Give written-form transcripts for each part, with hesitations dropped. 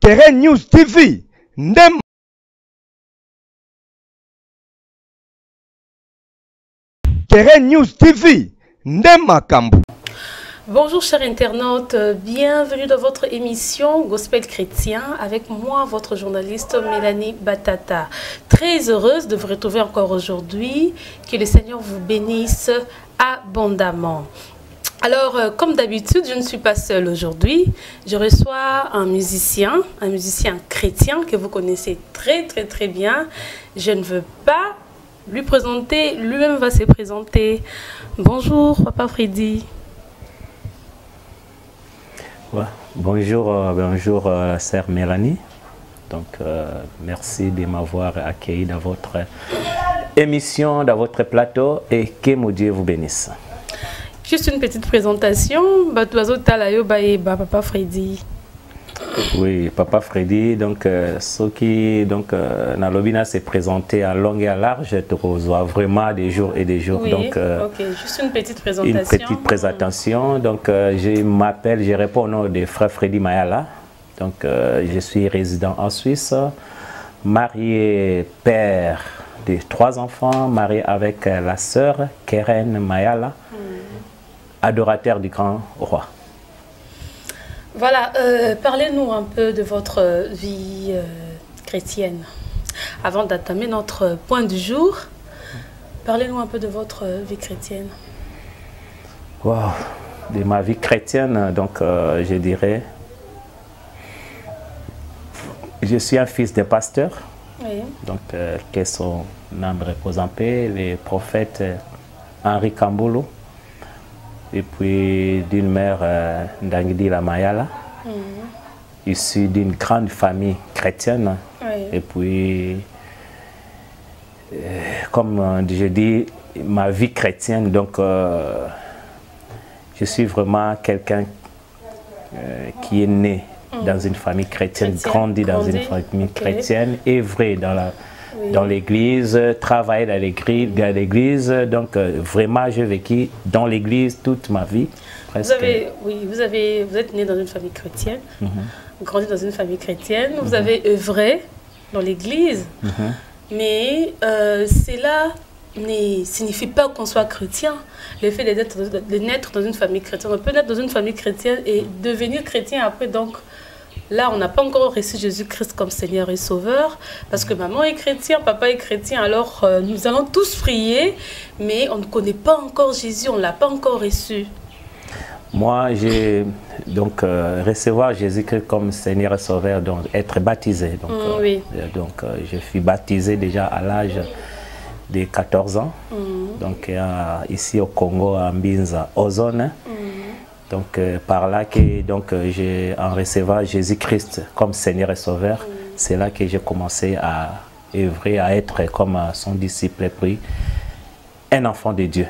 Terrain News TV, Ndem. Terrain News TV, Ndem Makambu. Bonjour chers internautes, bienvenue dans votre émission Gospel Chrétien avec moi, votre journaliste Mélanie Batata. Très heureuse de vous retrouver encore aujourd'hui, que le Seigneur vous bénisse abondamment. Alors, comme d'habitude, je ne suis pas seule aujourd'hui. Je reçois un musicien chrétien que vous connaissez très bien. Je ne veux pas lui présenter, lui-même va se présenter. Bonjour, Papa Freddy. Ouais. Bonjour, sœur Mélanie. Donc, merci de m'avoir accueilli dans votre émission, dans votre plateau, et que mon Dieu vous bénisse. Juste une petite présentation. Papa Freddy. Oui, Papa Freddy, donc, ce qui, donc, Nalobina s'est présenté à long et à large, tu reçois vraiment des jours et des jours. Oui, donc, ok, juste une petite présentation. Une petite présentation. Donc, je réponds au nom de frère Freddy Mayala. Donc, je suis résident en Suisse, marié, père de 3 enfants, marié avec la sœur Keren Mayala. Adorateur du grand roi. Voilà, parlez-nous un peu de votre vie chrétienne. Avant d'entamer notre point du jour, parlez-nous un peu de votre vie chrétienne. Wow. De ma vie chrétienne, donc je dirais, je suis un fils de pasteur. Oui. Donc, que son âme repose en paix, le prophète Henri Kambolo. Et puis d'une mère Ndangidi la Mayala, issue d'une grande famille chrétienne. Oui. Et puis, comme je dis, ma vie chrétienne, donc je suis vraiment quelqu'un qui est né dans une famille chrétienne, grandi dans une famille chrétienne, œuvré dans l'église, travaillé dans l'église, donc vraiment j'ai vécu dans l'église toute ma vie. Presque. Vous êtes né dans une famille chrétienne, grandi dans une famille chrétienne, vous avez œuvré dans l'église, mais cela ne signifie pas qu'on soit chrétien. Le fait de naître dans une famille chrétienne, on peut naître dans une famille chrétienne et devenir chrétien après, donc là, on n'a pas encore reçu Jésus-Christ comme Seigneur et Sauveur, parce que maman est chrétien, papa est chrétien, alors nous allons tous prier, mais on ne connaît pas encore Jésus, on ne l'a pas encore reçu. Moi, j'ai donc recevoir Jésus-Christ comme Seigneur et Sauveur, donc être baptisé. Donc, oui. Je suis baptisé déjà à l'âge de 14 ans, donc ici au Congo, à Mbinza, Ozone. Donc par là que j'ai en recevant Jésus-Christ comme Seigneur et Sauveur, c'est là que j'ai commencé à œuvrer, à être comme son disciple et puis un enfant de Dieu.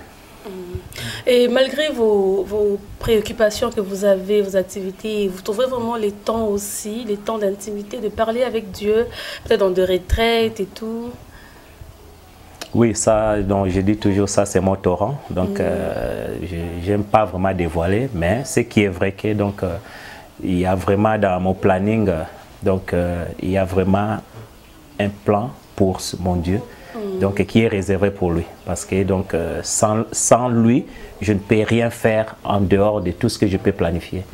Et malgré vos préoccupations que vous avez, vos activités, vous trouvez vraiment les temps aussi, les temps d'intimité, de parler avec Dieu, peut-être dans de retraites et tout? Oui, ça, donc je dis toujours ça, c'est mon torrent. Donc, je n'aime pas vraiment dévoiler, mais ce qui est vrai que donc il y a vraiment dans mon planning, donc il y a vraiment un plan pour mon Dieu, donc qui est réservé pour lui. Parce que donc sans lui, je ne peux rien faire en dehors de tout ce que je peux planifier.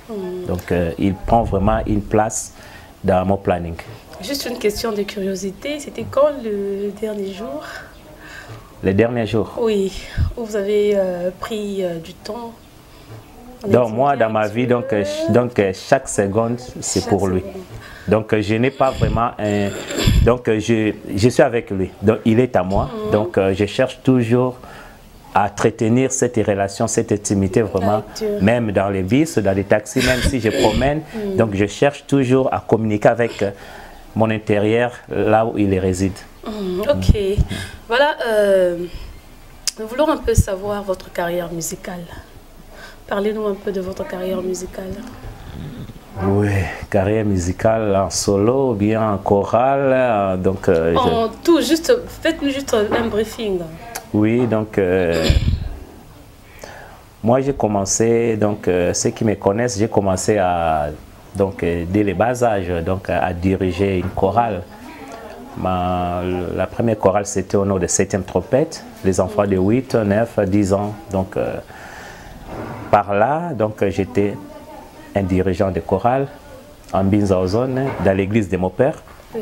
Donc, il prend vraiment une place dans mon planning. Juste une question de curiosité, c'était quand le dernier jour? Les derniers jours? Oui, où vous avez pris du temps. Donc moi, dans ma vie, donc chaque seconde, c'est pour lui. Donc je n'ai pas vraiment un... Donc je suis avec lui, donc il est à moi. Donc je cherche toujours à entretenir cette relation, cette intimité vraiment, même dans les bus, dans les taxis, même si je promène. Donc je cherche toujours à communiquer avec mon intérieur, là où il réside. Ok. Voilà, nous voulons un peu savoir votre carrière musicale. Parlez-nous un peu de votre carrière musicale. Oui, carrière musicale en solo ou bien en chorale. Donc, en tout, juste, faites-nous juste un briefing. Oui, donc, moi j'ai commencé, donc, ceux qui me connaissent, j'ai commencé à, donc, dès les bas âges, donc, à diriger une chorale. La première chorale, c'était au nom de 7e trompette, les enfants de 8, 9, 10 ans. Donc, par là, donc, j'étais un dirigeant de chorale en Binzaozone, dans l'église de mon père. Oui.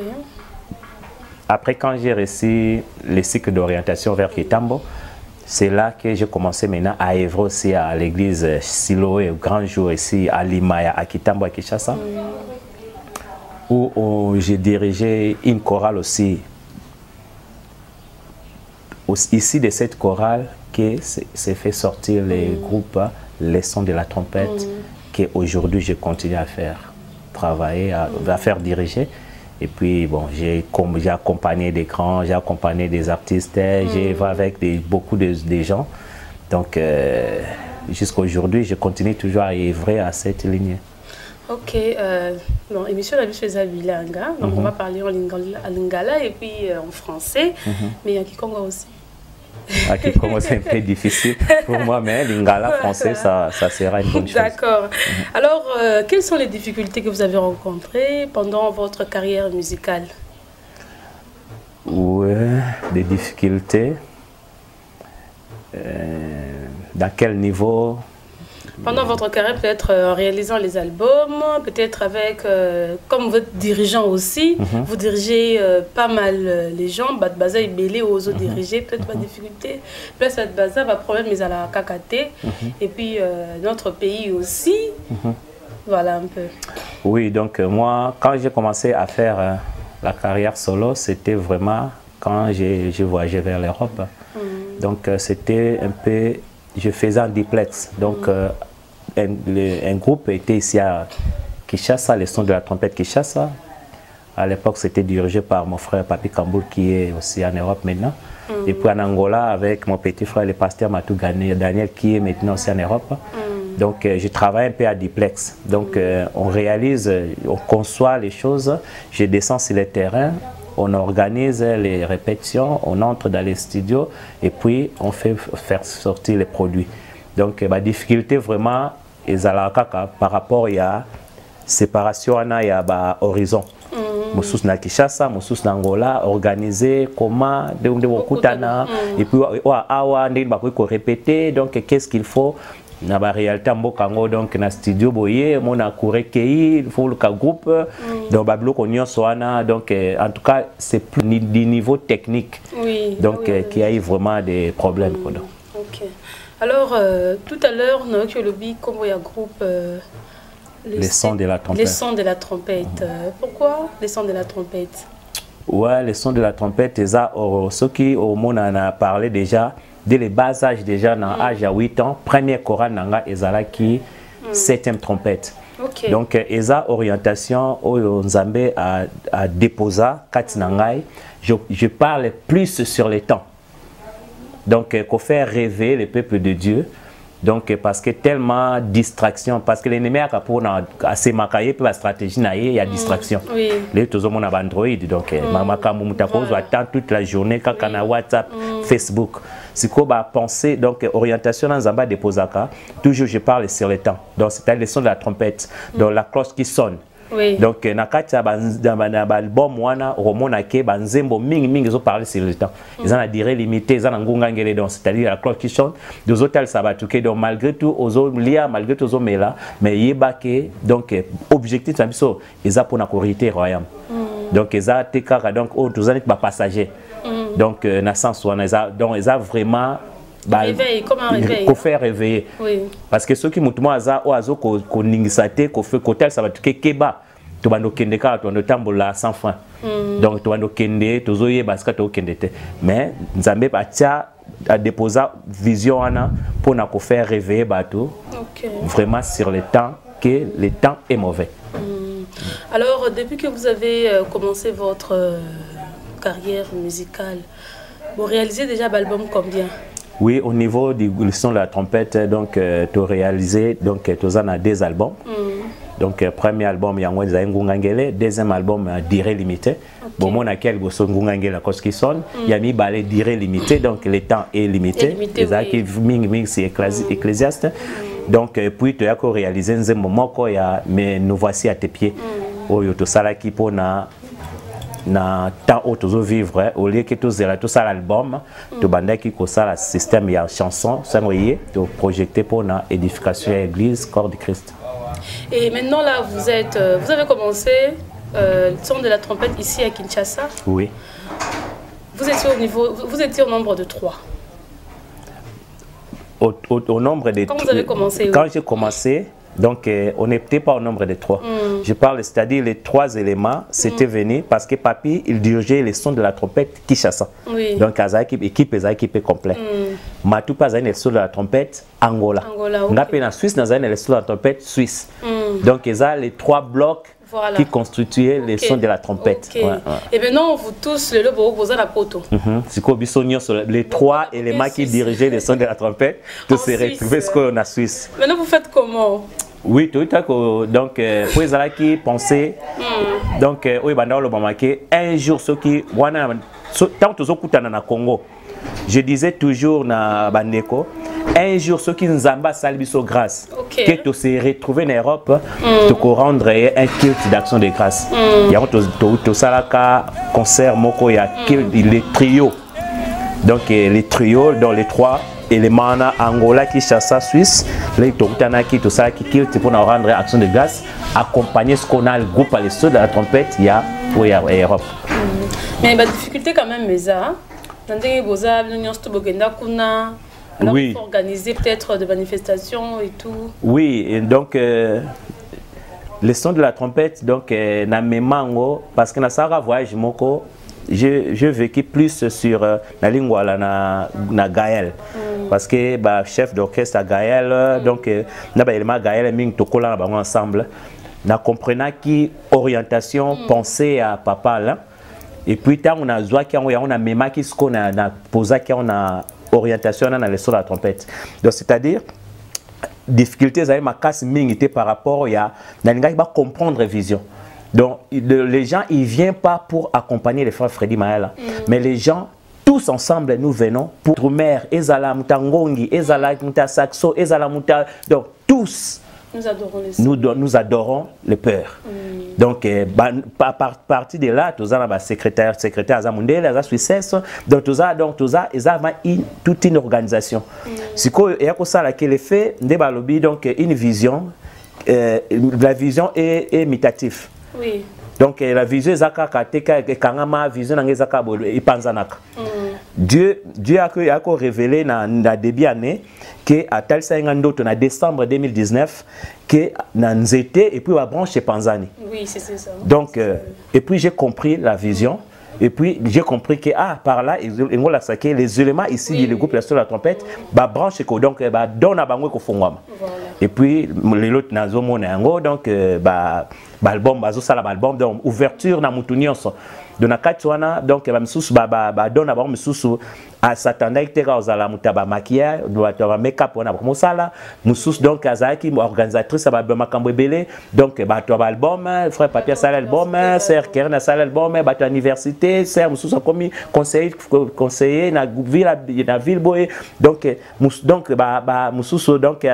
Après, quand j'ai reçu le cycle d'orientation vers Kitambo, c'est là que j'ai commencé maintenant à œuvrer aussi à l'église Siloé, au grand jour ici à Limaya, à Kitambo, à Kinshasa, où j'ai dirigé une chorale aussi. Ici de cette chorale, qui s'est fait sortir les groupes Les Sons de la Trompette, qu'aujourd'hui je continue à faire travailler, à faire diriger. Et puis bon, j'ai accompagné des grands, j'ai accompagné des artistes, j'ai été avec beaucoup de gens. Donc jusqu'à aujourd'hui, je continue toujours à œuvrer à cette ligne. Ok, bon, émission la vie faisait bilingue, donc on va parler en lingala et puis en français, mais en kikongo aussi. À Kikongo, c'est un peu difficile pour moi, mais lingala, français, ça sera une bonne chose. D'accord. Alors, quelles sont les difficultés que vous avez rencontrées pendant votre carrière musicale? Oui, des difficultés. Dans quel niveau? Pendant votre carrière, peut-être en réalisant les albums, peut-être avec, comme votre dirigeant aussi, vous dirigez pas mal les gens, Badbaza et Bélé, aux autres dirigés, peut-être pas de difficulté. Plus Badbaza va problème, mais à la KKT, et puis notre pays aussi. Voilà un peu. Oui, donc moi, quand j'ai commencé à faire la carrière solo, c'était vraiment quand j'ai voyagé vers l'Europe. Donc c'était un peu... Je faisais un duplex, donc un groupe était ici à Kinshasa, les Sons de la Trompette Kinshasa. À l'époque, c'était dirigé par mon frère Papi Kamboul qui est aussi en Europe maintenant. Et puis en Angola, avec mon petit frère, le pasteur Matou Daniel, qui est maintenant aussi en Europe. Donc je travaille un peu à duplex. Donc on réalise, on conçoit les choses, je descends sur le terrain. On organise les répétitions, on entre dans les studios et puis on fait faire sortir les produits. Donc la difficulté vraiment est par rapport à séparation, il y a horizon. Moussous na Kinshasa, Moussous na Angola, organiser comment, et puis répéter, donc qu'est-ce qu'il faut. Na ba réalité mbokango donc na studio boye mona kurekei il faut le groupe donc bablo konyo soana donc en tout cas c'est plus du niveau technique donc qui a eu vraiment des problèmes OK. Alors tout à l'heure on a eu le lobby comme il y a groupe les Sons de la Trompette. Les Sons de la Trompette. Pourquoi les Sons de la Trompette? Ouais, les Sons de la Trompette, ceux qui au monde en a parlé déjà. Dès le bas âge, déjà, dans l'âge à 8 ans, première chorale nanga ezala qui 7e trompette. Okay. Donc, eza orientation au Nzambe à déposer katinangai. Je parle plus sur les temps. Donc, qu'on fait rêver le peuple de Dieu. Donc, parce que tellement distraction, parce que l'ennemi a pour assez macaillé pour la stratégie il y a distraction. Les tous on a Android, donc maman Kamumutakozo attend toute la journée quand on a WhatsApp, Facebook. C'est quoi bah penser donc orientation dans Zamba déposaka. Toujours je parle sur le temps. Donc c'est le son de la trompette, donc la cloche qui sonne. Donc nakati album wana romona ke banzembo mingi zo parler sur le temps. Ils ont la durée limitée, ils ont ngunga ngele donc c'est-à-dire la cloche qui sonne. Deux hôtels sabatuke donc malgré tout ozo lia malgré tout ozo mela mais yebake donc objectif ça biso ils a pour na corité royaume. Donc ils a tekaka donc oh tous années ba passager. Donc na sens wana donc ils a vraiment réveil, comment réveiller? Qu'on fait réveiller. Oui. Parce que ceux qui m'ont dit qu'on n'ingisate, qu'on fait côté, ça va tout keba. Tu vas nous kende car tu vas nous tambola sans fin. Donc tu vas nous kende, tu vas parce que tu vas kende. Mais Nzambe batia a déposé vision ana pour nous faire réveiller bateau. Vraiment sur le temps que le temps est mauvais. Alors, depuis que vous avez commencé votre carrière musicale, vous réalisez déjà l'album combien? Oui, au niveau du son de la trompette, donc tu as réalisé, donc tu as deux albums. Donc premier album Yango Ngungangele, deuxième album Durée limitée. Bon, mon accueil vous son Ngungangele cause qui sonne, il y a mis balai durée limitée, donc le temps est limité. Les acquis ming c'est ecclésiaste. Donc puis tu as réalisé un moment quoi ya mais nous voici à tes pieds. Oyo to sala ki pona na temps où tu vivre au lieu que tu zéla tout ça l'album tu bandais qui ko ça système ya chanson ça voyez tu projeté pour na édification à l'église corps de Christ. Et maintenant là vous avez commencé le son de la trompette ici à Kinshasa. Oui. Vous étiez au nombre de 3. Au nombre de 3. Quand vous avez commencé? Quand j'ai commencé, donc on n'était pas au nombre de 3. Je parle, c'est-à-dire les 3 éléments, c'était venu parce que Papi, il dirigeait les sons de la trompette Kinshasa. Oui. Donc équipe complète. Matou pas les sons de la trompette Angola. Okay. En Suisse, nous avons les sons de la trompette Suisse. Donc ils ont les 3 blocs. Voilà. Qui constituaient les sons de la trompette. Okay. Et maintenant, vous tous, le lobo, vous avez la poto. Les 3 éléments qui dirigeaient les sons de la trompette, tous se retrouvaient ce qu'on a Suisse. Maintenant, vous faites comment? Oui, tout à coup. Donc, pour les gens qui pensaient, donc, un jour, ceux qui, tant que nous Congo, je disais toujours na Bandeko, un jour ceux qui nous ambassent salbiso grâce, que tu se retrouver en Europe, tu peux rendre un culte d'action de grâce. Il y a tout ça concert moko ya les trios. Donc les trios dans les 3 éléments Angola, Kinshasa, Suisse, les tout ça qui culte pour nous rendre action de grâce, accompagner ce qu'on a le groupe à l'essor de la trompette, il y a pour Europe. Mais la difficulté quand même mais ça. Alors oui. Il faut organiser peut-être des manifestations et tout. Oui, et donc le son de la trompette, donc na memango parce que na sara voyage moko, je vécu plus sur la lingua na Gaël parce que bah chef d'orchestre à Gaël donc na ba élément Gaël ming tokola na bango ensemble na comprenant qui orientation pensée à papa là. Et puis, on a zoa qui on a même qui on a posé qui on a orientation dans le son de la trompette. Donc c'est-à-dire difficultés avec ma casse mingité par rapport à n'anga pas comprendre vision. Donc les gens ils viennent pas pour accompagner les frères Freddy Maëla, mais les gens tous ensemble nous venons pour mère ezala mutangongi ezala muta saxo ezala muta donc tous nous adorons les peurs. Donc, à partir de là, tous les secrétaires Azamundel, les Suisses, donc tous ils ont toute une organisation. C'est quoi et à ça qui est fait, donc une vision, la vision est imitative. Oui. Donc la vision est kangama vision n'angezaka ipanzanaka. Dieu a révélé dans début année que à tel d'autres en décembre 2019 que dans Nzete et puis la branche Panzani. Oui, c'est ça. Donc et puis j'ai compris la vision. Et puis j'ai compris que par là les éléments ici du groupe la sur la trompette ba branche ko donc ba donne bango ko fongwama. Et puis les autres nazo monango donc album bazo sala album donc ouverture na mutunionso de na katwana donc ba msusu ba donne ba msusu à s'attendre iteka ozala mutaba maquillage doit make-up on a comme ça msusu donc azaki organisatrice ba makambo ebele donc ba to album frère papier sala album sœur Keren sala album ba to université sœur msusu comme conseiller na ville boy donc ba msusu donc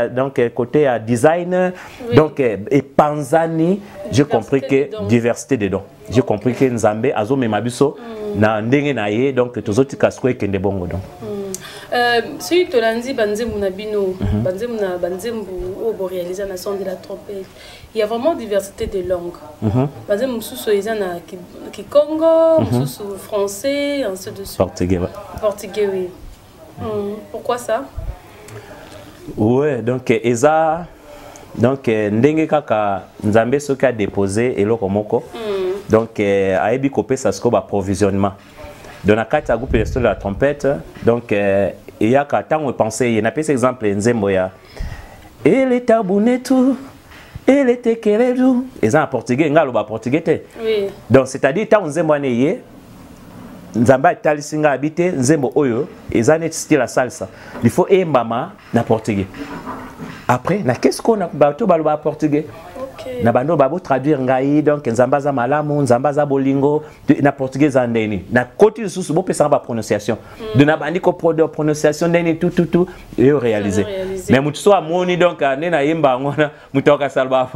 côté design donc et Panzani j'ai compris que diversité dedans. J'ai compris que Nzambe azo memabiso na ndenge na ye donc tozoti kasko kende bongo donc. Si tu l'as dit banzembu na bino banzembu au réaliser na son de la trompette. Il y a vraiment diversité de langues. Banzembu mususu eza na Kikongo, mususu français, ainsi de suite. Portugais oui. Pourquoi ça? Ouais, donc eza donc ndenge kaka Nzambe soki a déposé eloko moko donc ayebi kopesa siko ba provisionnement donc na kati ya groupe de la trompette donc eyaka tango penser na pesa exemple nzembo ya ele tabunetu Elle était querendo. Ils ont en portugais, ils ont en portugais. Oui. Donc, c'est-à-dire, quand on a Nzamba talisinga habité nzembo oyo ezane style la salsa il faut embama na portugais après na qu'est-ce qu'on a bato baloba portugais na bando babo traduire ngai donc nzamba za malamu nzamba za bolingo na portugais za ndeni na côté sous bo pesa ba prononciation de na bandi ko prononciation ndeni tout et réaliser mais mutu so amoni donc na yemba ngona mutoka salba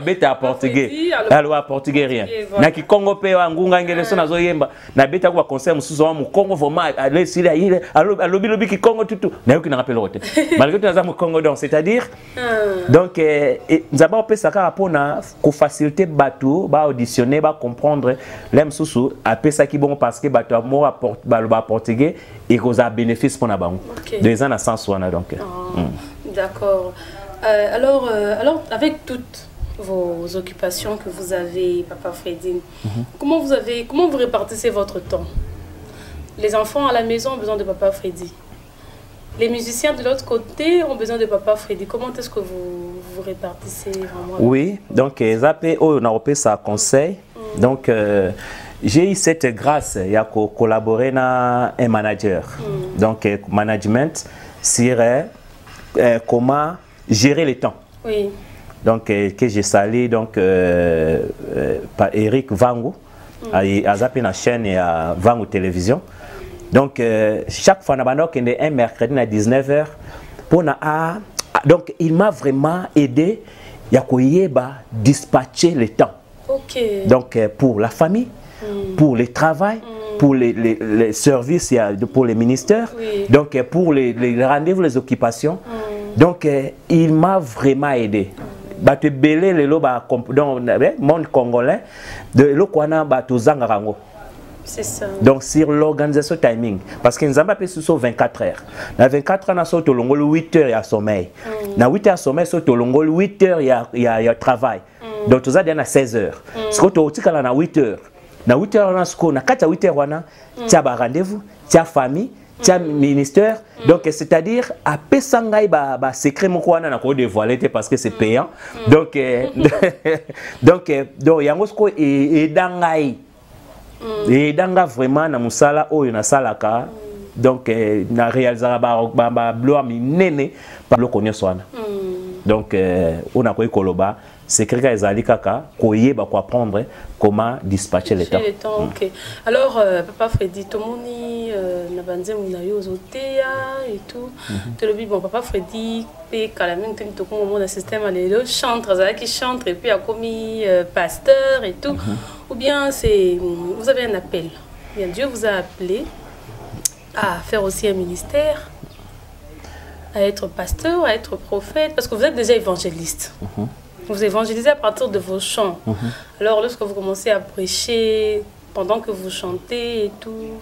beta portugais aloba portugais rien na ki Congo pe ngunga ngele so nazo yemba na beta ko concert musuzo wa mu Congo vraiment aller sila ile alobi ki Congo tout na yo ki na rappel rote malgré tout na za mu Congo donc c'est-à-dire donc Nzamba opesa kaka pona ko faciliter bato ba auditionner ba comprendre l'aime susu apesa ki bon parce que bato mo apporte ba portugais et cause a bénéfice pour na bango deux ans à sens wana donc d'accord alors avec toutes vos occupations que vous avez Papa Freddy comment vous répartissez votre temps? Les enfants à la maison ont besoin de Papa Freddy. Les musiciens de l'autre côté ont besoin de Papa Freddy. Comment est-ce que vous répartissez vraiment? Oui, donc Zappé, on a repéré ça conseil. Donc j'ai eu cette grâce, il y a collaboré avec un manager. Donc management, c'est comment gérer le temps. Oui. Donc que j'ai salé donc par Eric Vango, à Zappé la chaîne et à Vango Télévision. Donc, chaque fois, un mercredi à 19h, donc il m'a vraiment aidé à dispatcher le temps. Donc, pour la famille, pour le travail, pour les services, pour les ministères, donc pour les rendez-vous, les occupations. Donc, il m'a vraiment aidé. Bate belé le monde congolais de l'okwana bato zangarango. C'est ça. Donc sur l'organisation timing parce que nous avons fait sur 24 heures. Dans 24 heures on a sorti 8 heures il y a sommeil. Dans 8 heures sommeil sorti 8 heures il y a travail. Donc tout ça il y a 16 heures. Ce que tu as na 8 heures. Dans 8 heures on a ce qu'on a 4 8 heures on a tu as rendez-vous, tu as famille, tu as ministère. Donc c'est-à-dire à pesangai ba secret mon quoi na ko dévoiler parce que c'est payant. Donc yango ce ko et dangai et danga vraiment na musala oyo na salaka donc na réalisera ba bloa mi nene pa lo konyo swana donc on a koy koloba secret ka ezali kaka koyeba ko apprendre comment dispatcher le temps. OK. Alors Papa Freddy tomoni na banzemu na yo zotea et tout te le bon Papa Freddy pe kalamen teni to ko mo na système alelo chantre za qui chante et puis a commis pasteur et tout. Ou bien vous avez un appel. Bien, Dieu vous a appelé à faire aussi un ministère, à être pasteur, à être prophète, parce que vous êtes déjà évangéliste. Vous évangélisez à partir de vos chants. Alors, lorsque vous commencez à prêcher, pendant que vous chantez et tout.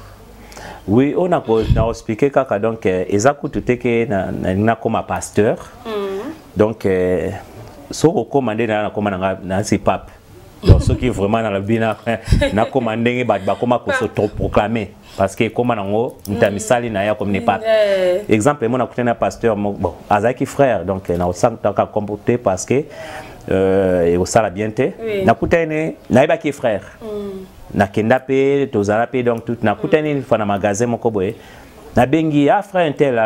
Oui, on a expliqué que donc Ezaku tout est que comme pasteur. Donc, ce qu'on commande dans ces papes. Donc, ce qui est vraiment dans la vie, n'a commandé comment proclamer. Parce que comme on a mis ça, comme n'est pas. Exemple, moi, on a un pasteur, bon, Azaki frère, donc, on a comporté parce que il a la bienté. On a un frère. Na kendape, tozalape, donc tout. Na koutani, il un magasin, mon koboé. Na bengi, ah frère intel,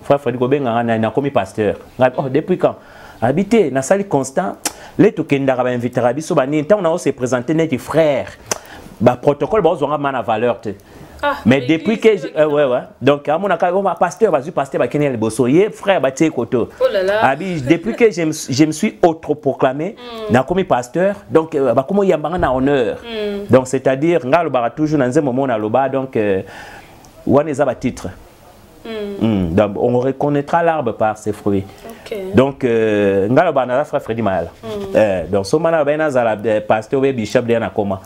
frère Freddy Kobenga, na commis pasteur. Oh, depuis quand? Habité, na sali constant. Les tokendara ba inviter biso ba ni on a se présenter net frère. Ba protocole ba zonga mana valeur te. Mais depuis que ouais donc à mon pasteur ba kenel bosso ye frère ba tie koto. Abi depuis que je me suis autoproclamé na comme pasteur donc ba komo yambanga na honneur. Donc c'est-à-dire ngalo ba toujours dans un moment na loba donc wana za ba titre. Donc on reconnaîtra l'arbre par ses fruits. Donc ngalo bana frère Freddy Mayala. Donc so mana bana za la pasteur ou bishop de na koma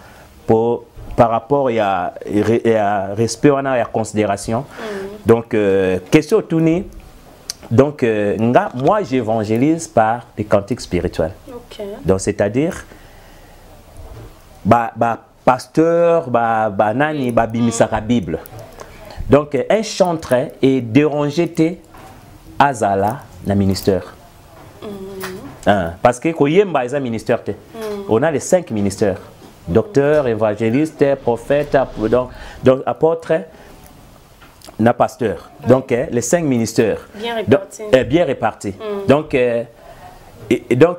pour par rapport il y a respect on a considération. Donc question tournée. Donc moi j'évangélise par des cantiques spirituels. Donc c'est-à-dire pasteur nani bimisaka Bible. Donc un chanteur est dérangé azala na ministère. Parce que Koyemba est un ministère. On a les 5 ministères. Docteur, évangéliste, prophète, donc apôtre, pasteur. Donc les 5 ministères. Bien répartis. Bien répartis. Donc,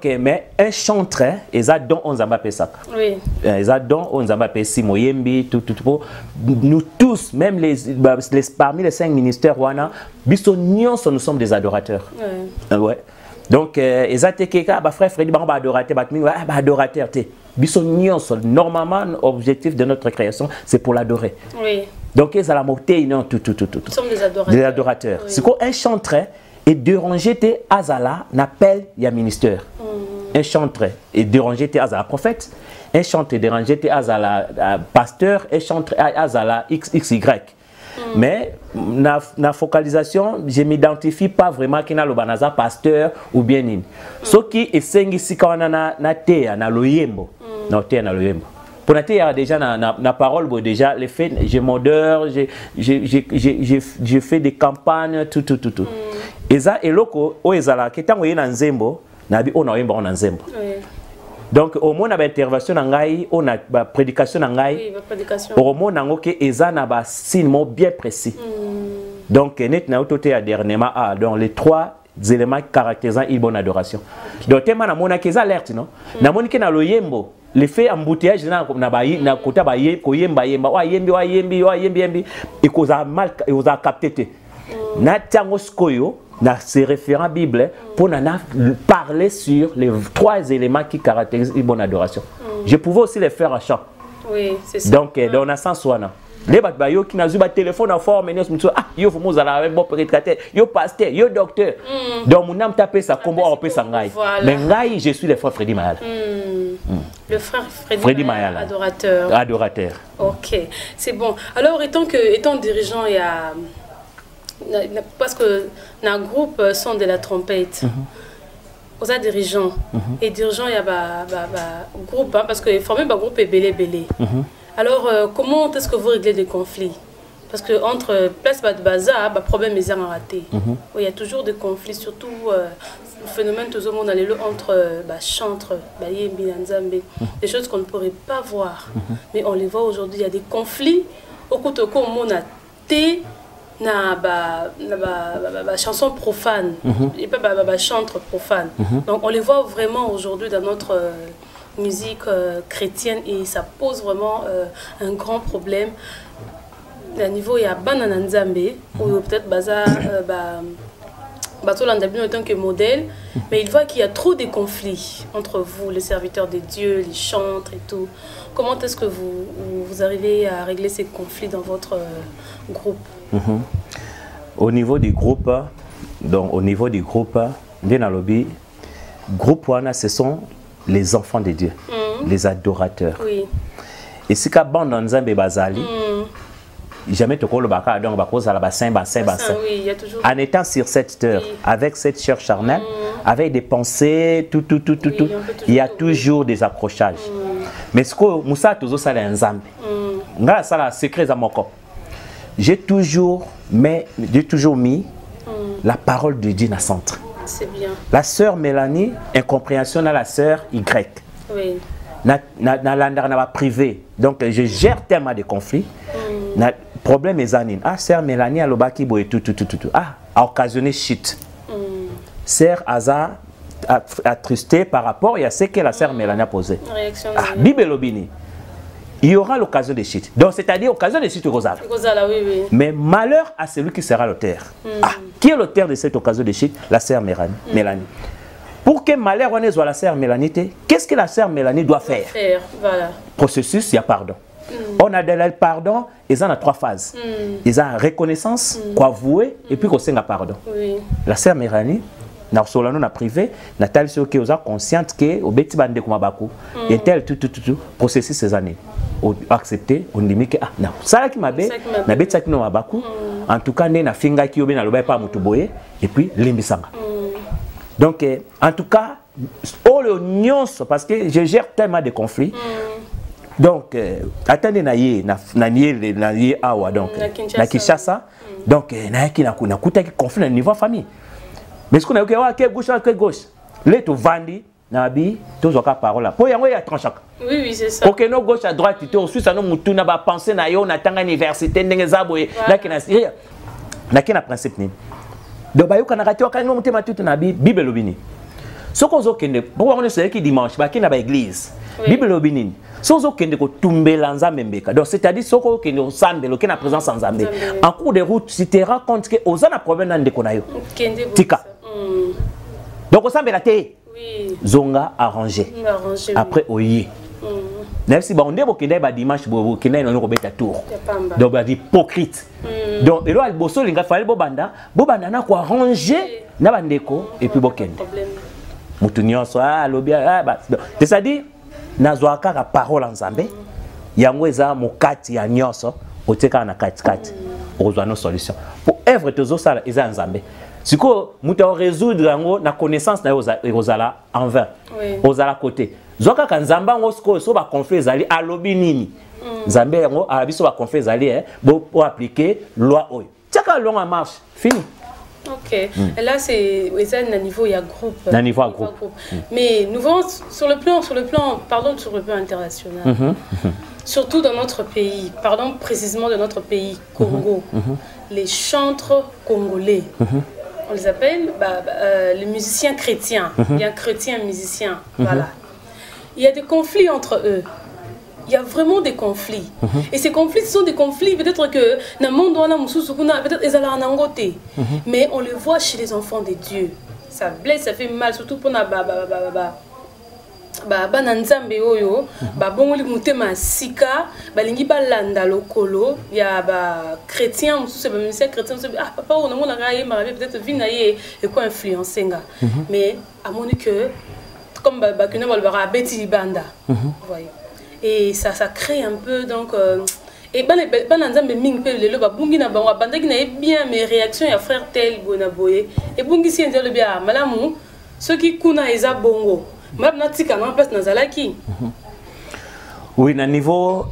mais un chantre, ils ont don on zamba pesaka. Oui. Ils ont don on zamba pesi moyembi tout. Nous tous, même parmi les 5 ministères wana, nous sommes des adorateurs. Oui. Ouais. Donc ils ont été quelqu'un, frère Freddy, adorateur, adorateur. Normalement, l'objectif de notre création, c'est pour l'adorer. Oui. Donc ils ont la montée, non tout. Nous sommes des adorateurs. Des adorateurs. Oui. C'est quoi un chantre? Et déranger tes azala n'appelle ya ministère. Un chantre et déranger tes azala prophète. Un chantre et déranger tes azala pasteur. Un chantre azala XY. Mais na focalisation, je ne m'identifie pas vraiment qui na le banaza pasteur ou bien nin. Ce qui est sengi si quand na te na loyembo. Na te na loyembo. Pour nater, il y a déjà na parole, déjà les faits, je modère, je fais des campagnes, tout. Et ça, et loko, o ezala, qui tant oye nanzembo, nabi on a yemba on nanzembo. Donc au moins na ba intervention nangai, on a ba prédication nangai. Oui, ba prédication. Au moins nango ke eza na ba signe bien précis. Donc net na autoté à dernièrement donc les 3 éléments caractérisant une bonne adoration. Donc tema na mona ke za alerte non. Na moni ke na loyembo. L'effet embouteillage na kota ba koyemba wa yembi et qu'on a mal on a capté na tango skoyo na ces référents bible pour parler sur les 3 éléments qui caractérisent une bonne adoration. Je pouvais aussi les faire à chant. Oui, c'est ça. Donc dans un sens wana les batbayo qui n'a pas téléphone en forme et nous yo faut nous aller bon prédicateur yo pasteur yo docteur donc mon âme taper ça comment on peut s'engager mais ngai je suis le frère Freddy Mayala. Le frère Freddy Mayala, adorateur. OK, c'est bon. Alors étant dirigeant, il y a parce que dans le groupe son de la trompette. Aux dirigeants et dirigeants il y a groupe parce que former un groupe est belé. Alors comment est-ce que vous réglez des conflits? Parce que entre place de bazar, problème est raté. Il y a toujours des conflits, surtout le phénomène tout le monde entre chantre, des choses qu'on ne pourrait pas voir. Mais on les voit aujourd'hui, il y a des conflits. Au coup de coup, on a na chanson profane et pas chantre profane. Donc on les voit vraiment aujourd'hui dans notre musique chrétienne et ça pose vraiment un grand problème. À niveau il y a Banana Nzambe ou peut-être Baza en tant que modèle, mais il voit qu'il y a trop de conflits entre vous, les serviteurs de Dieu, les chantres et tout. Comment est-ce que vous arrivez à régler ces conflits dans votre groupe? Au niveau du groupe, bien à lobby, groupe wana, ce sont les enfants de Dieu, les adorateurs. Oui. Et si ka bande nzambe bazali, jamais te kolo baka donc bakoza la bassin. Oui, il y a toujours. En étant sur cette terre, avec cette chair charnelle, avec des pensées, tout, il y a toujours des accrochages. Mais ce que Moussa toujours ça les nzambe. Nga ça la secret à mon corps. J'ai toujours mis la parole de Dieu dans le centre. C'est bien. La sœur Mélanie, incompréhension à la sœur Y. Oui. Na privé. Donc je gère tellement de conflits. Problème est zanine. Ah, sœur Mélanie a l'obaki boy tout. Ah, a occasionné shit. Sœur Aza attristé par rapport à ce que la sœur Mélanie a posé. Ah, Bible Lobini. Il y aura l'occasion de shit. Donc, c'est-à-dire l'occasion de shit Rosala. Oui. Mais malheur à celui qui sera l'auteur. Ah, qui est l'auteur de cette occasion de shit? La sœur Mélanie. Pour que malheur on soit la sœur Mélanie, qu'est-ce que la sœur Mélanie doit faire? Voilà. Processus, il y a pardon. On a de pardon, ils en ont 3 phases. Ils ont reconnaissance, avouer, et puis qu'on sait pardon. Oui. La sœur Mélanie, on a privé, Nathalie qui est consciente que au beti bande comme baku, et tel tout processus ces années. Accepter, on dit que non, ça qui m'a bé, na beti qui no baku. En tout cas, na finga qui obe na loba pas mutuboye, et puis limbisanga. Donc en tout cas, oh le nyonso parce que je gère tellement de conflits. Donc attendez naie awa donc na Kinshasa. Donc na kuta qui conflit au niveau famille. Mais ce qu'on a que gauche Les to vandi nabi tous aucun parole. Pour yango ya tranchak. Oui, c'est ça. OK, no gauche à droite, tu au Suisse, no mutuna ba penser na yo na tanga université ndenge zaboye na kina na kina principe ni. Donc ba yo kana kati wakanga mutema tutu na Bible lobini. Soko zo kende, bo on est qui dimanche ba kina ba église. Bible lobini. Soko kende ko tumbela nzambe mbeka. Donc c'est-à-dire soko kende o sambelo kena présence en nzambe. En cours de route, si tu te rends compte que ozana problème na ndeko na yo. Tika. Donc o sambela te. Oui. Zonga arrangé. Après oye. Même si on est beaucoup de dimanche, on est tour. Donc on est hypocrite. Donc et là le bosso linga fallait bobanda na ko arranger na bandeko et puis bokende. Mutunyo so lobia c'est-à-dire nazwa kaka parole ensemble. Yango eza mokati ya nyonso oteka na kati ozwa no solution. Pour œuvre tozo sala eza ensemble. Si ko muta résoudre yango na connaissance na ozala en vain. Ozala côté. Zoka kanzamba ngo sko so ba conflit zali alobi nini. Nzambe yango arabiso ba conflit zali pour appliquer loi oyo. Tiaka loi en marche, fini. OK. Et là c'est un niveau il y a groupe. Un niveau à groupe. Mais nous voyons sur le plan international. Surtout dans notre pays, pardon précisément de notre pays Congo. Les chantres congolais. On les appelle les musiciens chrétiens. Il y a un chrétien musicien. Voilà. Il y a des conflits entre eux. Il y a vraiment des conflits. Et ces conflits, ce sont des conflits, peut-être que dans le monde, peut-être ils allaient en angoté. Mais on les voit chez les enfants de Dieu. Ça blesse, ça fait mal, surtout pour Nzambe oyo, bongoli mutema sika, balingi balanda lokolo, ya chrétien, musicien chrétien, papa on a peut-être vinaye et quoi influencer nga. Mais à mon que comme bakuna balbara beti banda. Voyez. Et ça crée un peu donc et Nzambe ming pe lelo babungi na bango banda ki na bien mes réactions ya frère tel bonaboye et bungi si ndelo bia malamu ceux qui kuna eza bongo. Oui, à niveau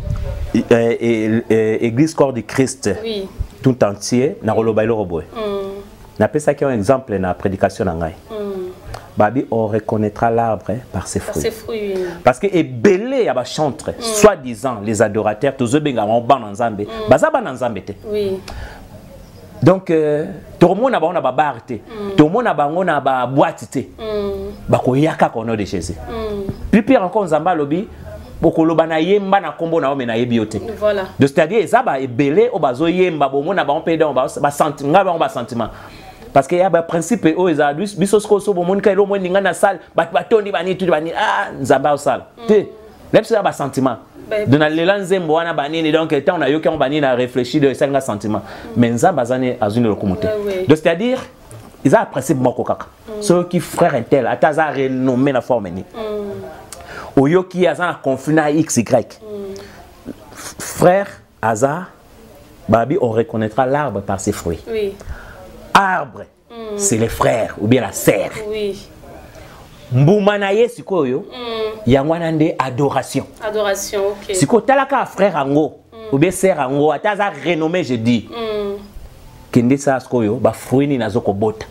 Église Corps du Christ, tout entier, na rolobailo roboé. Na pesa qui un exemple na prédication nangai. Babi on reconnaîtra l'arbre par ses fruits. Parce que et belé ya ba chantre, soi-disant les adorateurs, tous eux benga on ban nzambe, baza ban nzambe te. Oui. Donc tout le monde a ba barte, tout le monde a ba boîte te. Bako yaka kono de Jésus. Plus pire encore nzamba lobi boko loba na yemba na kombo na ome na yebiote. Voilà. Donc c'est-à-dire ezaba ebele obazo yemba bomona ba on peut ba sentiment ba sentiment. Parce qu'il y a un principe où ils ont dit biso so bomoni ka elo moni ngana salle batondi bani tout bani nzamba au salle. Te même si ba sentiment. Dans l'élan nzembo wana banini donc tant on a yo qui on bani na réfléchir de ça sentiment. Mais nzamba zane azuni lokomote. Donc c'est-à-dire ils ont un principe moko kaka. Ceux qui frère intel, ataza renommé la forme ni. Oyo qui a un conflit na XY. Frère Aza, babi on reconnaîtra l'arbre par ses fruits. Oui. Arbre, c'est les frères ou bien la sœur. Oui. Mbumana ye sikoyo, yangwana nde adoration. Adoration, OK. Siko talaka frère ango ou bien sœur ango, ataza renommé je dis. Kende sa skoyo ba fruit ni nazoko bota.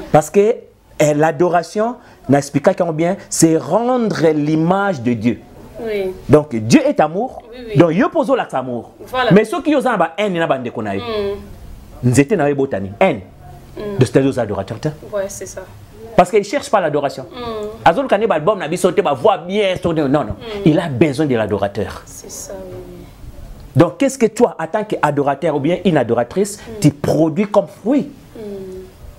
Parce que l'adoration n'explique combien c'est rendre l'image de Dieu. Oui. Donc Dieu est amour. Oui. Donc yo poso l'axe amour. Voilà. Mais ceux qui osent ba haine na bande konayo. Nzete na botani haine. De ces deux adorateurs. Ouais, c'est ça. Parce qu'il ne cherche pas l'adoration. Azol kane ba album na bisote ba voix bien non non. Il a besoin de l'adorateur. C'est ça. Oui. Donc, qu'est-ce que toi, en tant qu'adorateur ou bien une adoratrice, tu produis comme fruit?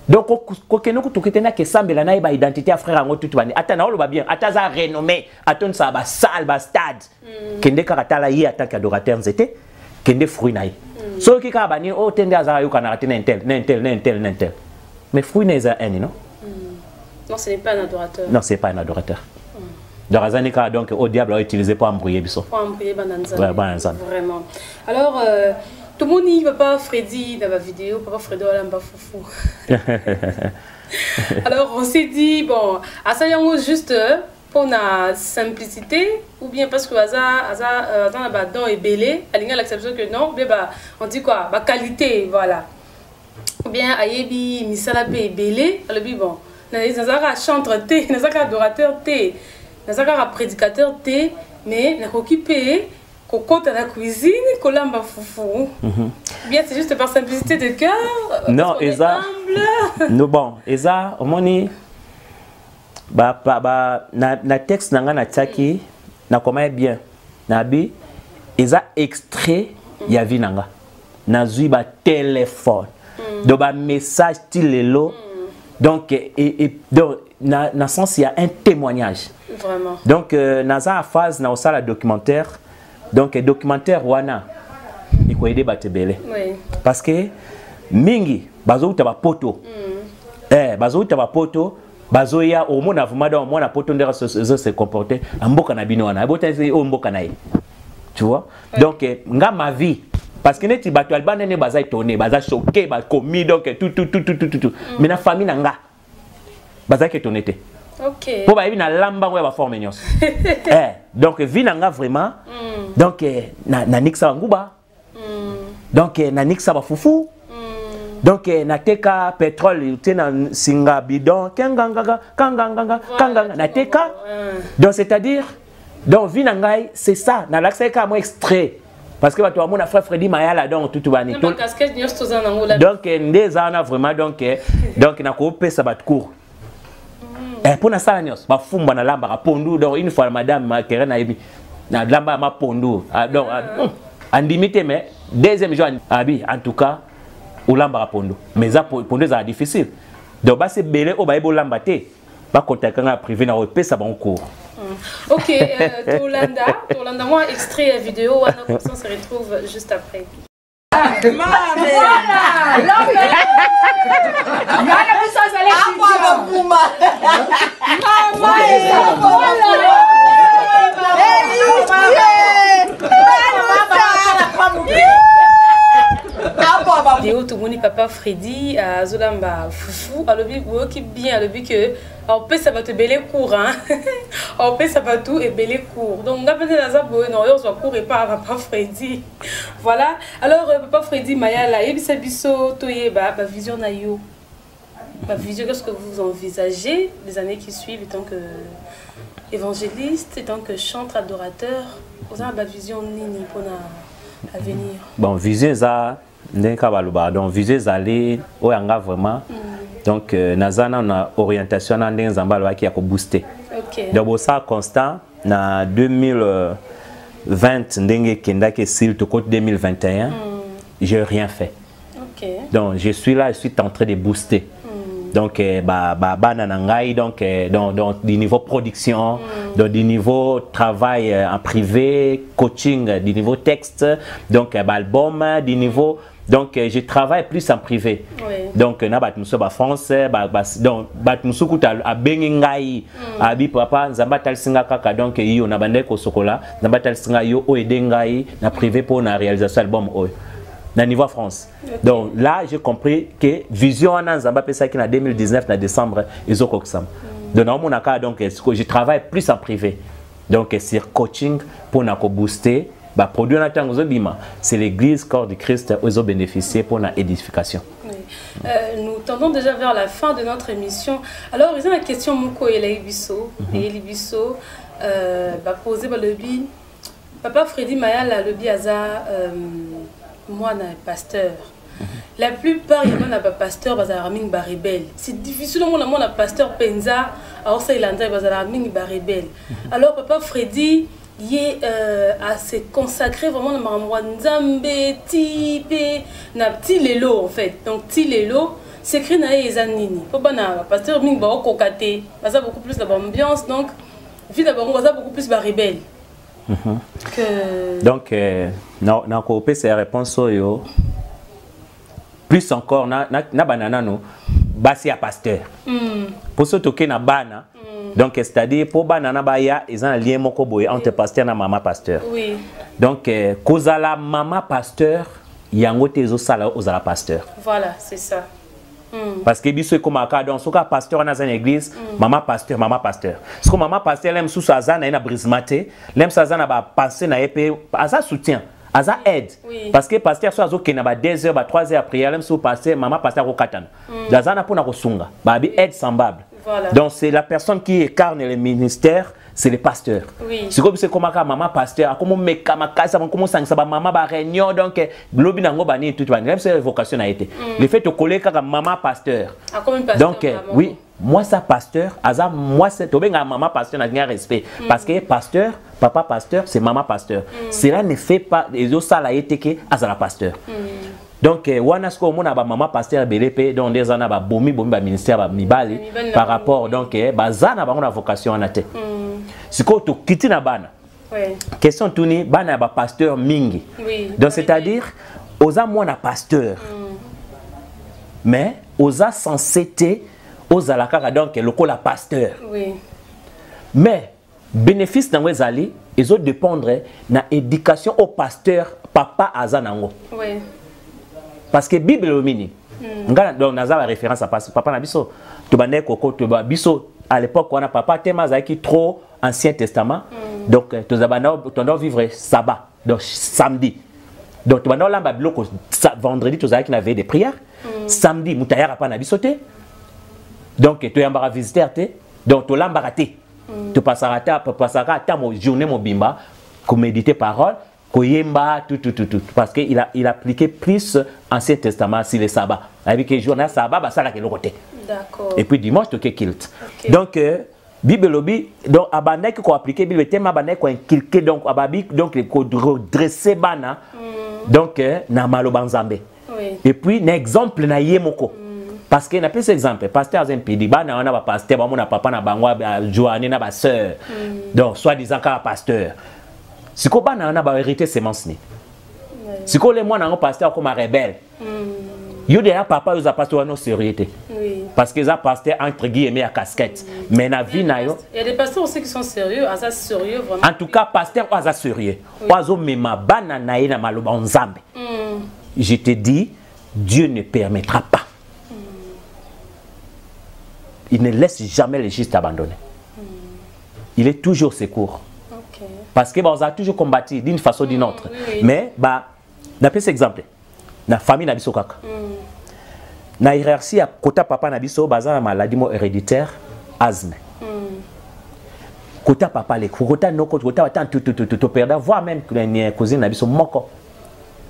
Donc, quand tu as une identité à frère, tu as bien, tu as renommé, tu as une salle, un stade. Tu as en tant qu'adorateur, tu as fruit. Ceux qui ont dit, oh, tu as tel. Mais fruit n'est pas un, non? Non, ce n'est pas un adorateur. Non, ce n'est pas un adorateur. Donc, au diable a utilisé pour embrouiller. Pour embrouiller vraiment. Alors, tout le monde dit papa Freddy dans la vidéo, papa Freddy Olamba Foufou. Alors, on s'est dit, bon, à ça, juste pour la simplicité, ou bien parce que dans est belé, à l'acceptation que non, on dit quoi? Qualité, voilà. Ou bien, ayebi, misalape est belé, alors bon. nazaka chanteur te, nazaka adorateur te, nazaka prédicateur te, mais nakoki pe kokota la cuisine, kolamba foufou. Bien, c'est juste par simplicité de cœur. Non, Eza. Non, bon, Eza, au moni, na texte nanga na tchaki, na comment bien, na bi, Eza extrait ya vi nanga, na zui ba téléphone, do ba message tilelo, donc donc na sens il y a un témoignage. Vraiment. Donc naza phase na osala documentaire. Donc, documentaire wana, il faut aider Batebele. Oui. Parce que, mingi, bazo utaba poto. Bazo utaba poto, bazo ya, au moins, au moins, poto ndera se comporter, mboka na bino wana. Bota mboka na ye. Tu vois? Donc, nga ma vie. Parce que neti bato alba nene baza étonné, baza choqué, baza commis, donc tout. Mais na famille nanga, baza étonné te. Ok. Pour baby na lamba ouais ba forme nyos. Donc vinanga vraiment. Donc na nixa nguba. Donc na nixa ba fufu. Donc na teka pétrole tena singa bidon kanganga na teka. Donc c'est-à-dire donc vinangai c'est ça na l'accès ka moi extrait. Parce que tu as mon frère Freddy Mayala donc tout bani. Donc ndeza na vraiment donc na ko pesa bat cours. Pour na sala nyos ba fumba na lamba ka pondu donc une fois madame ma kere na yebi na lamba ma pondu donc andimité mais deuxième jour abi en tout cas ou lamba ka pondu mais ça pondu ça difficile donc ba c'est belé o ba ebo lamba te ba contacter na privé na pesa bon cours. OK, Tolanda moi extrait la vidéo on se retrouve juste après. Vidéo tout le monde papa Freddy à Zolamba Foufou à l'objet qui bien à l'objet que on peut ça va te belé court hein on peut ça va tout et belé court donc on a besoin dans ça bon non on soit court et pas papa Freddy voilà alors papa Freddy Mayala et bisa biso toye ba vision na yo ma vision qu'est-ce que vous envisagez les années qui suivent en tant que évangéliste en tant que chanteur adorateur vous avez ma vision nini pour à venir bon vision ça donc viser aller au yanga vraiment donc nazana on a orientation na ndenge zambalo qui a ko booster donc ça constant na 2020 ndenge kenda ke sil to côté 2021 j'ai rien fait donc je suis là je suis en train de booster donc bananangai donc dans du niveau production dans du niveau travail en privé coaching du niveau texte donc album du niveau donc je travaille plus en privé donc na bat muso ba France donc bat muso kuta a bengingai abi papa nzamba tal singa kaka donc yo na bande ko sokola nzamba tal singa yo o edengai na privé pour na réalisation album o na niveau France. Donc là j'ai compris que vision en nzamba pesa ki na 2019 na décembre ezokokisam. Donc na mon cas donc je travaille plus en privé. Donc sur coaching pour na ko booster bah produit na tango bima c'est l'église corps du Christ aux bénéficier pour la édification. Nous tendons déjà vers la fin de notre émission. Alors ils ont la question Mouko et Elibiso et Elibiso bah poser le bi papa Freddy Mayala le bi aza moi na pasteur. La plupart il y a pas pasteur bazara ming ba rebelle. C'est difficile mon na pasteur Penza alors ça il anda bazara ming ba rebelle. Alors papa Freddy il à se consacrer vraiment dans Nzambe type na petit lelo en fait donc petit lelo c'est écrit na ezanini faut pas na pasteur ming ba kokate ça beaucoup plus d'ambiance donc vie d'abord on va beaucoup plus ba rebelle que donc na coopé ces réponses yo plus encore na banana no basi à pasteur pour ce toquer na bana donc c'est-à-dire pour banana baya ils ont un lien moko boye entre pasteur na maman pasteur oui donc kozala maman pasteur yango tezo sala ozala pasteur voilà c'est ça parce que biso comme aka donc soka pasteur na une église maman pasteur ce que maman pasteur l'aime sous ça na brismate l'aime ça na ba passer na épée asa soutien asa aide parce que pasteur so azo kena ba 2 heures ba 3 heures prière l'aime sous passer maman pasteur ko katana dazana pona ko sunga ba bi aide semblable Voilà. Donc c'est la personne qui incarne le ministère, c'est le pasteur. Oui. C'est comme c'est comme maman pasteur, comme mekama kasa, comme ça maman ba réunion donc lobi nango bani tout bani. Même c'est vocation a été. Le fait de coller comme maman pasteur. Ah, comme pasteur. Donc oui, moi ça pasteur, asa moi c'est tobenga maman pasteur n'a rien respect parce que pasteur, papa pasteur, c'est maman pasteur. Cela ne fait pas les autres ça la été que asa la pasteur. Donc wana sko mona ba maman pasteur BLP donc des ana ba bomi ba ministère ba mibali par rapport donc bazana ba na vocation anate. Siko to kiti na bana. Question tourner bana ba pasteur mingi. Donc c'est-à-dire oza mona pasteur. Mais oza censé aux alakaka donc lokola pasteur. Oui. Mais bénéfice dans les alliés, ils ont dépendre na éducation au pasteur papa azanango. Oui. Parce que Bible au mini. Donc naza la référence à papa na biso. To bande koko to biso à l'époque on a papa tema qui trop Ancien Testament. Donc to zabana to vivre sabbat donc samedi. Donc to bande lamba bloko vendredi to qui n'avait des prières. Samedi mutayara pa na bisoté. Donc, tu as visité, donc tu as raté. Tu passeras à mon journée, mon bimba, pour méditer parole, koyemba, tout. Parce qu'il a appliqué plus Ancien Testament sur les sabbats. Avec les journées sabbat, ça là que le côté. D'accord. Et puis dimanche, tu as kilt. Donc, Bible lobby, donc abandé qui a appliqué Bible thème abandé qui a inculqué donc ababi donc les redresser bana. Donc na malo banzambe. Et puis un exemple na yemoko. Parce que n'a plus exemple pasteur Zempidi bana on a pasteur on a papa na bangwa Joanne na ba sœur donc soit disant ka pasteur siko bana on a ba hérité semence ni siko les moi na pasteur comme rebelle yo de papa yo za pasteur no sérieuxité parce que ça pasteur entre guillemets à casquette mais na vie na yo il y a des pasteurs aussi qui sont sérieux ça sérieux vraiment en tout cas pasteur oza sérieux ozo mema bana na ye na maloba nzambe je te dis Dieu ne permettra pas. Il ne laisse jamais les justes abandonnés. Il est toujours secours. Parce que on a toujours combattu d'une façon ou d'une autre. Mais, d'après cet exemple, la famille n'a pas kaka. La hiérarchie à côté papa n'a pas bazar maladie héréditaire, asthme. Côté papa les côté no côté attend tout perdre voir même que les cousines n'a pas moko.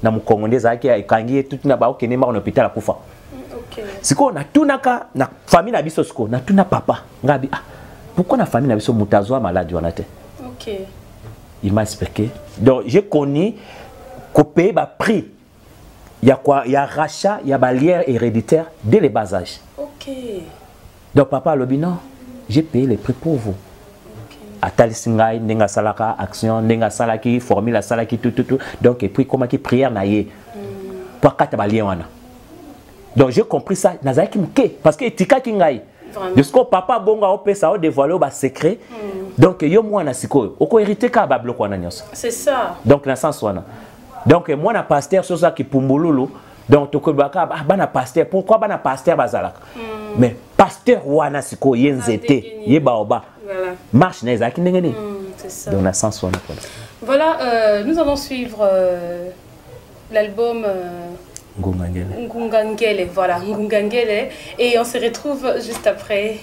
Na mu congolais za ki kangi tout na ba okene ma en hôpital à kufa. Siko na tunaka na famille na biso siko na tuna papa ngabi pourquoi na famille na biso mutazwa malade wanate. OK. Il m'a expliqué. Donc j'ai connu copé ba prix. Il y a quoi, il y a rachat, il y a barrière héréditaire dès les bas âges. OK. Donc papa lobi non, j'ai payé les prix pour vous. Atali singai nenga salaka action nenga salaki formule salaki tout donc et puis comment qui prière na ye pour kata balien wana. Donc j'ai compris ça nazaki mke parce que etika kingai de ce que papa bonga opesa o dévoiler ba secret donc yo mwana siko oko hériter ka ba bloc wana nyos. C'est ça. Donc na sens wana. Donc moi na pasteur sur ça qui pumbululu donc to ko baka bana pasteur pourquoi bana pasteur bazalaka. Mais pasteur wana siko yenzete ye baoba. Voilà. Marche nezaki ndengeni. C'est ça. Donc na sens wana. Voilà, nous allons suivre l'album Ngungangele. Ngungangele, voilà, Ngungangele. Et on se retrouve juste après.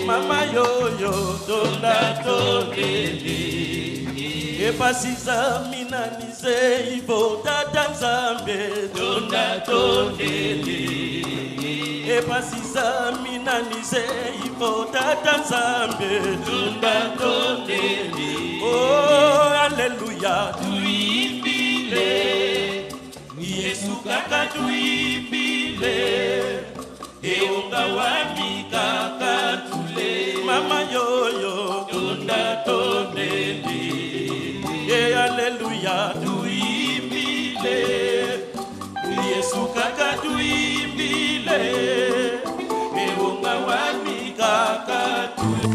Mama yo yo donda tondeli epasiza mina nize ivo tata nzambe donda tondeli epasiza mina nize ivo tata nzambe donda tondeli oh haleluya tuimbile Yesu kaka tuimbile eonga wami kaka tule mama yoyo tonda toneli haleluya tuimbile Yesu kaka tuimbile eonga wami kaka tule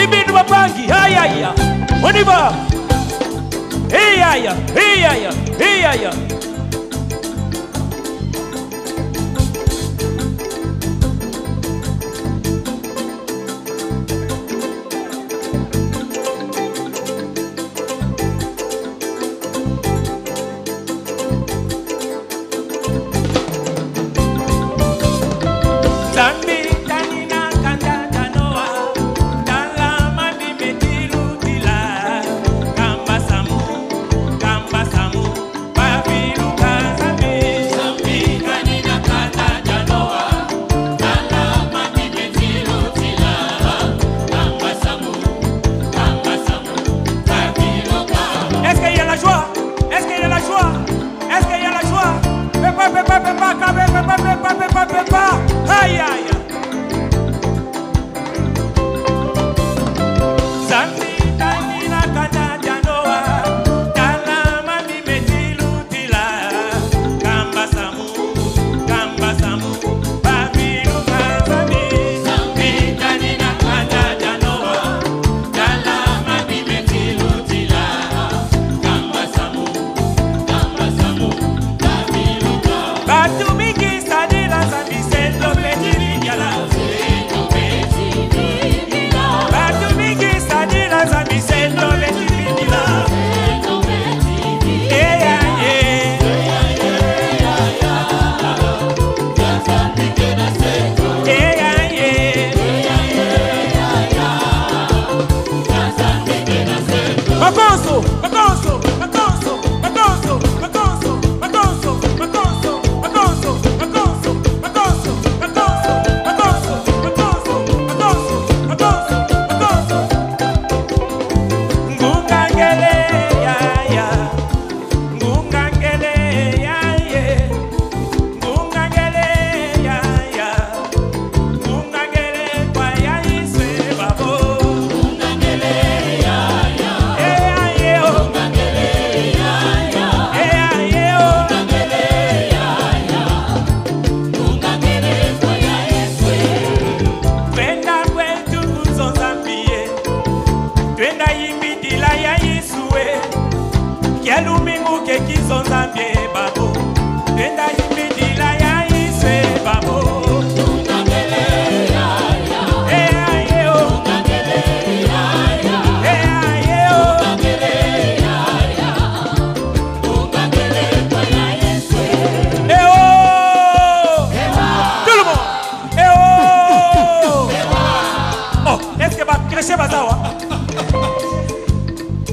ibindu bapangi hayaya oniba heyaya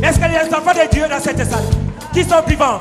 Est-ce qu'il y a des enfants de Dieu dans cette salle qui sont vivants?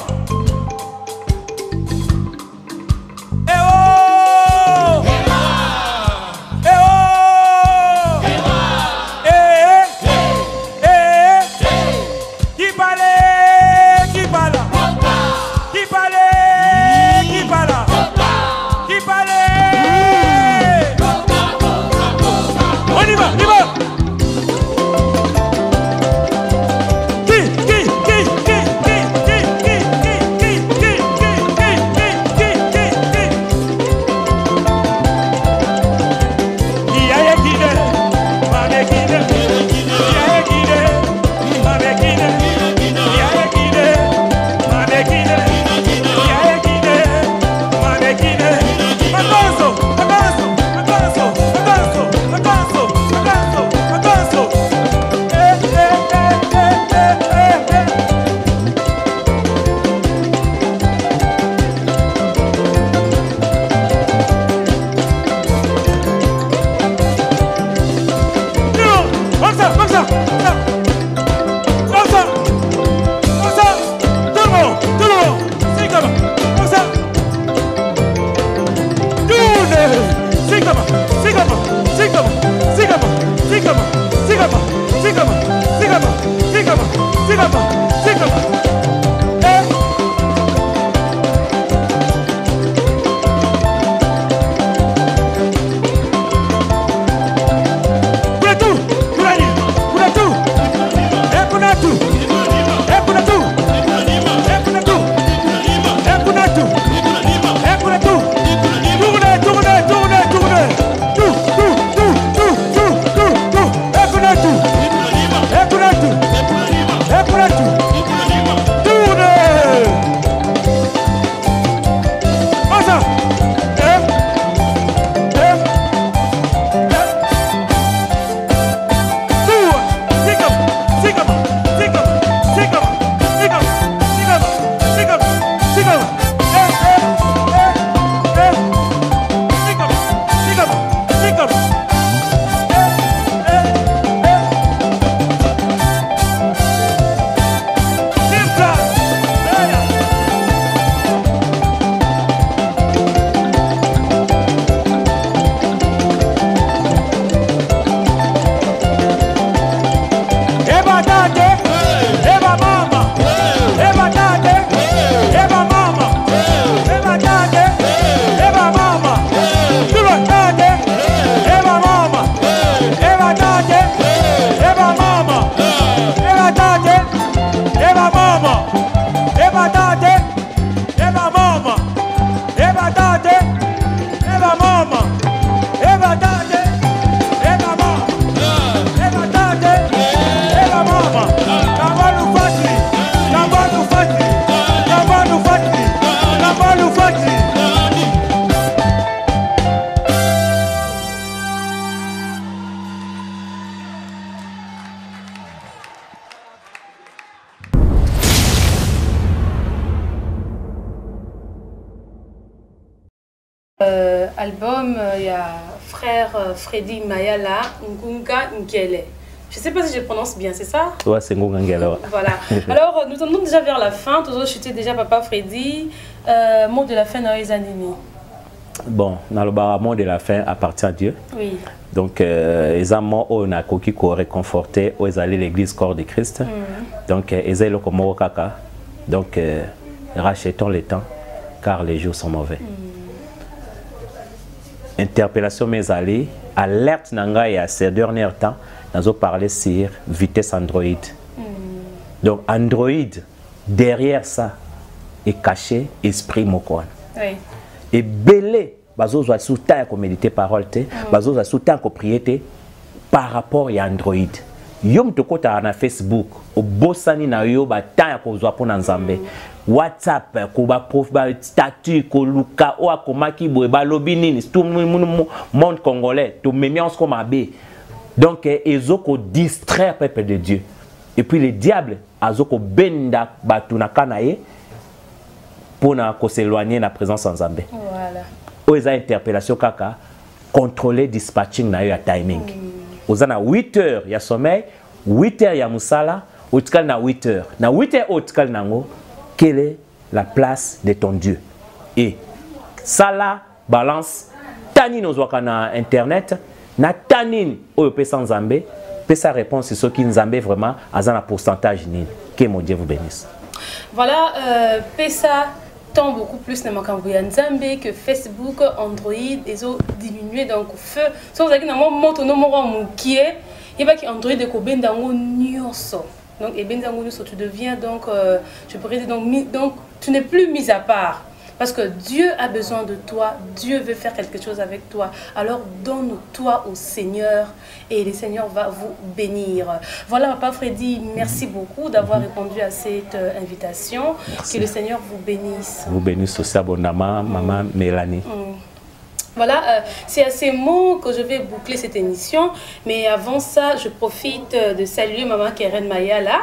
Album, il y a frère Freddy Mayala, Ngunga Ngele. Je ne sais pas si je prononce bien, c'est ça? Ouais, c'est Ngunga Ngele. Voilà. Alors, nous sommes déjà vers la fin. Toujours chuté déjà Papa Freddy. Mot de la fin dans les animés. Bon, dans le mot de la fin appartient à Dieu. Oui. Donc, les amants on a qui réconforté, ils allaient l'église corps de Christ. Donc, ils allaient comme Kaka. Donc, rachetons le temps, car les jours sont mauvais. Interpellation mes alliés, alerte nanga et à ces derniers temps, nous avons parlé sur vitesse Android. Donc Android, derrière ça, est caché esprit Mokwan. Oui. Et belé, bazo soit sous temps qu'on méditer parole, bazo soit sous temps qu'on prier par rapport à Android. Yom to kota na Facebook, au bossani na yo ba temps qu'on soit pour nzambe. WhatsApp, ko ba prof ba statut, ko luka o akomaki boy ba lobinini, tout le monde congolais, tout mémiance comme abbé. Donc ils ont distraire peuple de Dieu. Et puis le diable azoko benda batuna kanaye pour na ko s'éloigner na présence en Zambé. Voilà. Aux interpellation kaka contrôler dispatching na yo ya timing. Aux na 8 heures ya sommeil, 8 heures ya musala, otikal na 8 heures. Na 8 heures otikal nango. Quelle est la place de ton Dieu? Et ça là, balance, tani nos na internet, na tani au sans Zambé, peut sa réponse c'est ce qui nous Zambé vraiment à un pourcentage ni. Que mon Dieu vous bénisse. Voilà, PESA tend beaucoup plus dans le Zambé que Facebook, Android, ils ont diminué donc feu. Sauf que dans mon monte no mo qui est, il y a qui Android de ko bendango nyonso. Donc, tu deviens donc, je pourrais dire, donc tu n'es plus mis à part. Parce que Dieu a besoin de toi, Dieu veut faire quelque chose avec toi. Alors donne-toi au Seigneur et le Seigneur va vous bénir. Voilà, Papa Freddy, merci beaucoup d'avoir répondu à cette invitation. Merci. Que le Seigneur vous bénisse. Vous bénisse aussi abondamment, Maman Mélanie. Voilà, c'est à ces mots que je vais boucler cette émission. Mais avant ça, je profite de saluer Maman Keren Mayala,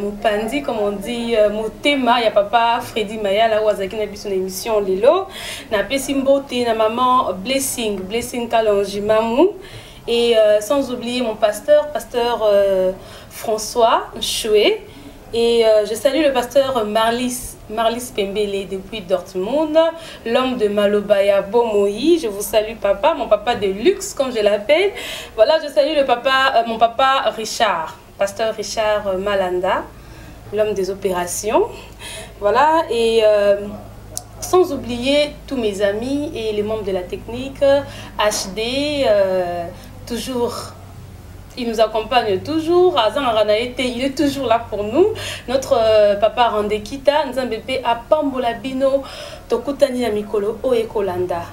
mon pandi, comme on dit, mon thème, il y a Papa Freddy Mayala, où Azaki n'a son émission Lilo. Na Pesimbote, na Maman Blessing Kalonji Mamou. Et sans oublier mon pasteur François Choué. Et je salue le pasteur Marlis Pembele depuis Dortmund, l'homme de Malobaya Bomoï. Je vous salue papa, mon papa de luxe comme je l'appelle. Voilà, je salue le papa, mon papa Richard, pasteur Richard Malanda, l'homme des opérations. Voilà, et sans oublier tous mes amis et les membres de la technique, HD, toujours... Il nous accompagne toujours. Azan Aranaete, il est toujours là pour nous. Notre papa Randekita, Nzambebe Apambola Bino, Tokutani Amikolo, Oekolanda.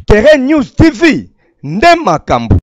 Terrain News TV, Ndema Kambu.